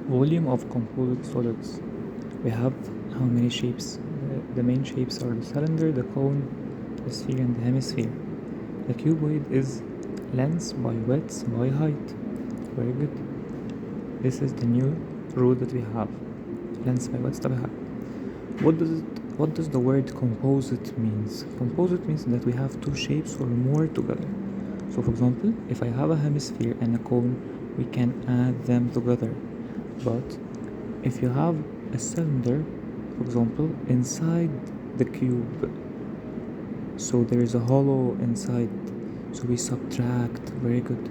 Volume of composite solids. We have how many shapes? The main shapes are the cylinder, the cone, the sphere, and the hemisphere. The cuboid is length by width by height. Very good. This is the new rule that we have. Length by width by height. What does the word composite means? Composite means that we have two shapes or more together. So for example, if I have a hemisphere and a cone, we can add them together. But if you have a cylinder, for example, inside the cube, so there is a hollow inside, so we subtract, very good,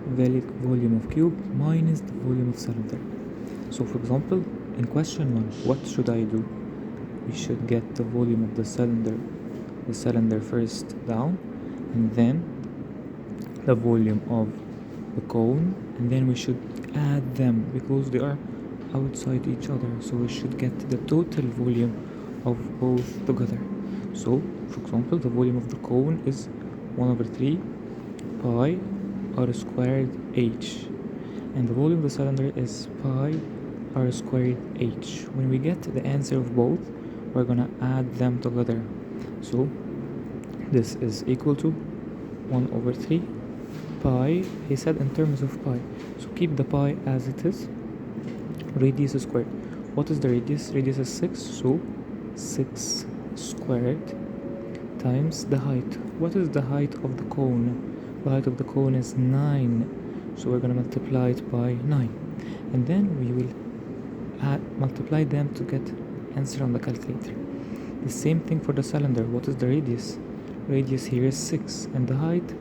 volume of cube minus the volume of cylinder. So for example, in question 1, what should I do? We should get the volume of the cylinder first down, and then the volume of the cone, and then we should add them because they are outside each other, so we should get the total volume of both together. So for example, the volume of the cone is 1 over 3 pi r squared h, and the volume of the cylinder is pi r squared h. When we get the answer of both, we're gonna add them together. So this is equal to 1 over 3 pi, he said in terms of pi, so keep the pi as it is, radius squared. What is the radius? Radius is 6, so 6 squared times the height. What is the height of the cone? The height of the cone is 9, so we're going to multiply it by 9, and then we will multiply them to get answer on the calculator. The same thing for the cylinder. What is the radius? Radius here is 6 and the height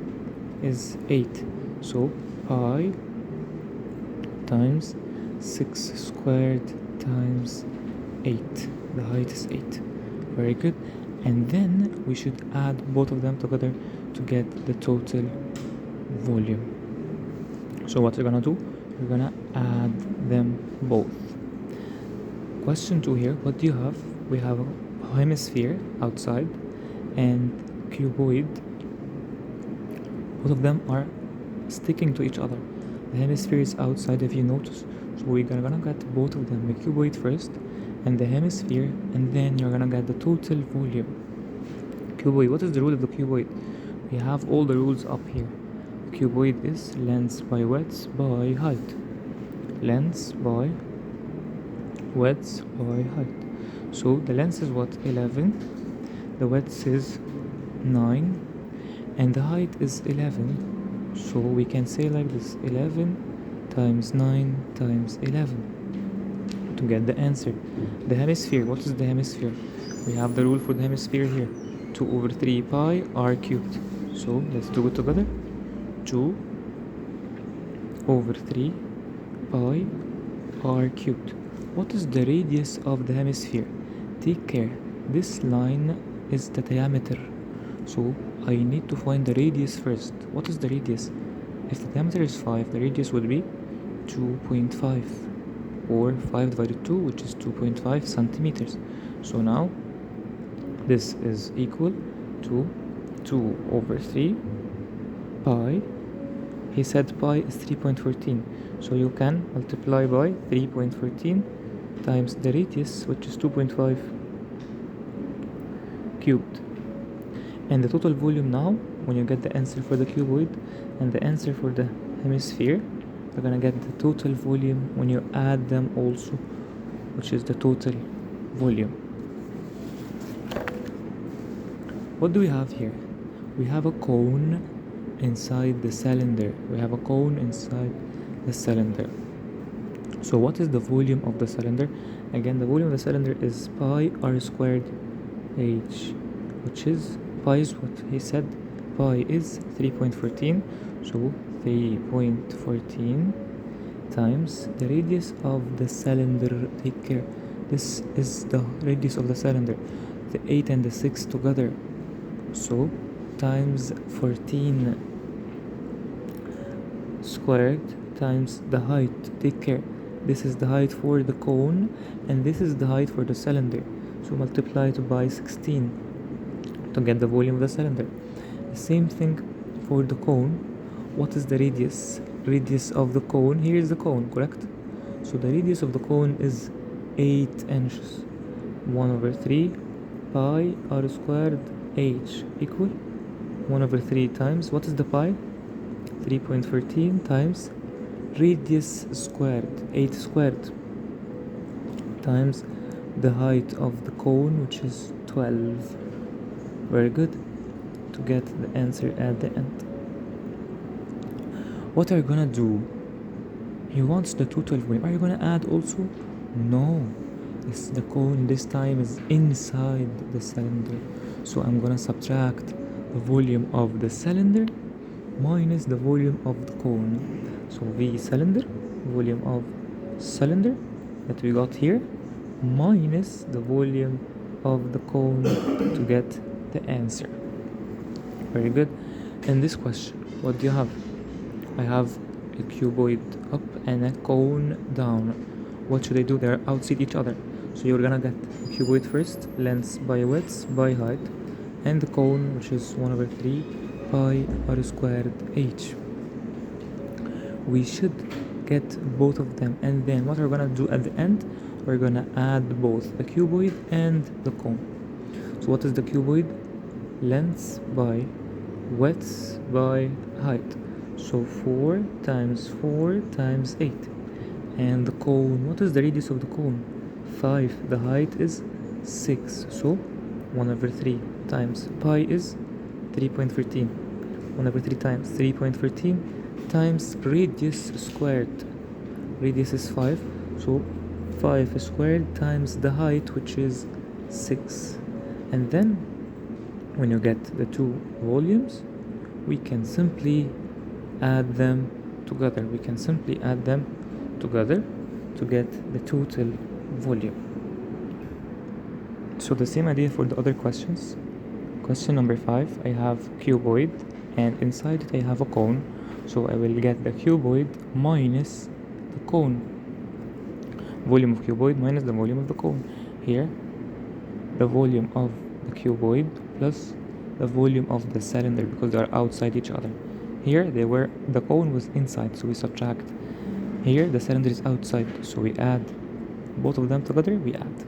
is 8, so pi times 6 squared times 8. The height is 8. Very good. And then we should add both of them together to get the total volume. So what we're gonna do, we're gonna add them both. Question 2 here, what do you have? We have a hemisphere outside and cuboid. Both of them are sticking to each other. The hemisphere is outside, if you notice, so we're gonna get both of them, the cuboid first and the hemisphere, and then you're gonna get the total volume. Cuboid, what is the rule of the cuboid? We have all the rules up here. Cuboid is length by width by height. Length by width by height. So the length is what? 11, the width is 9, and the height is 11, so we can say like this: 11 times 9 times 11 to get the answer. The hemisphere, what is the hemisphere? We have the rule for the hemisphere here, 2 over 3 pi r cubed. So let's do it together. 2 over 3 pi r cubed. What is the radius of the hemisphere? Take care, this line is the diameter, so I need to find the radius first. What is the radius? If the diameter is 5, the radius would be 2.5, or 5 divided 2, which is 2.5 centimeters. So now this is equal to 2 over 3 pi. He said pi is 3.14, so you can multiply by 3.14 times the radius, which is 2.5 cubed. And the total volume now, when you get the answer for the cuboid and the answer for the hemisphere, you're gonna get the total volume when you add them also, which is the total volume. What do we have here? We have a cone inside the cylinder. We have a cone inside the cylinder. So what is the volume of the cylinder? Again, the volume of the cylinder is pi r squared h, which is, pi is what? He said pi is 3.14, so 3.14 times the radius of the cylinder. Take care, this is the radius of the cylinder, the 8 and the 6 together, so times 14 squared times the height. Take care, this is the height for the cone and this is the height for the cylinder, so multiply it by 16 to get the volume of the cylinder. The same thing for the cone. What is the radius? Radius of the cone, here is the cone, correct? So the radius of the cone is 8 inches. 1 over 3 pi r squared h equal 1 over 3 times, what is the pi? 3.13 times radius squared, 8 squared, times the height of the cone, which is 12. Very good. To get the answer at the end. What are you gonna do? He wants the total volume. Are you gonna add also? No. The cone this time is inside the cylinder. So I'm gonna subtract the volume of the cylinder minus the volume of the cone. So V cylinder, volume of cylinder that we got here, minus the volume of the cone to get the answer. Very good. In this question, what do you have? I have a cuboid up and a cone down. What should I do? They're outside each other. So you're gonna get the cuboid first, length by width by height, and the cone, which is 1 over 3 pi r squared h. We should get both of them, and then what we're gonna do at the end, we're gonna add both the cuboid and the cone. So what is the cuboid? Length by width by height. So 4 times 4 times 8. And the cone, what is the radius of the cone? 5. The height is 6. So 1 over 3 times pi is 3.13. 1 over 3 times 3.13 times radius squared. Radius is 5. So 5 squared times the height, which is 6. And then when you get the two volumes, we can simply add them together. We can simply add them together to get the total volume. So the same idea for the other questions. Question number 5, I have cuboid and inside it I have a cone. So I will get the cuboid minus the cone. Volume of cuboid minus the volume of the cone. Here, the volume of the cuboid plus the volume of the cylinder, because they are outside each other. Here the cone was inside, so we subtract. Here the cylinder is outside, so we add both of them together, we add.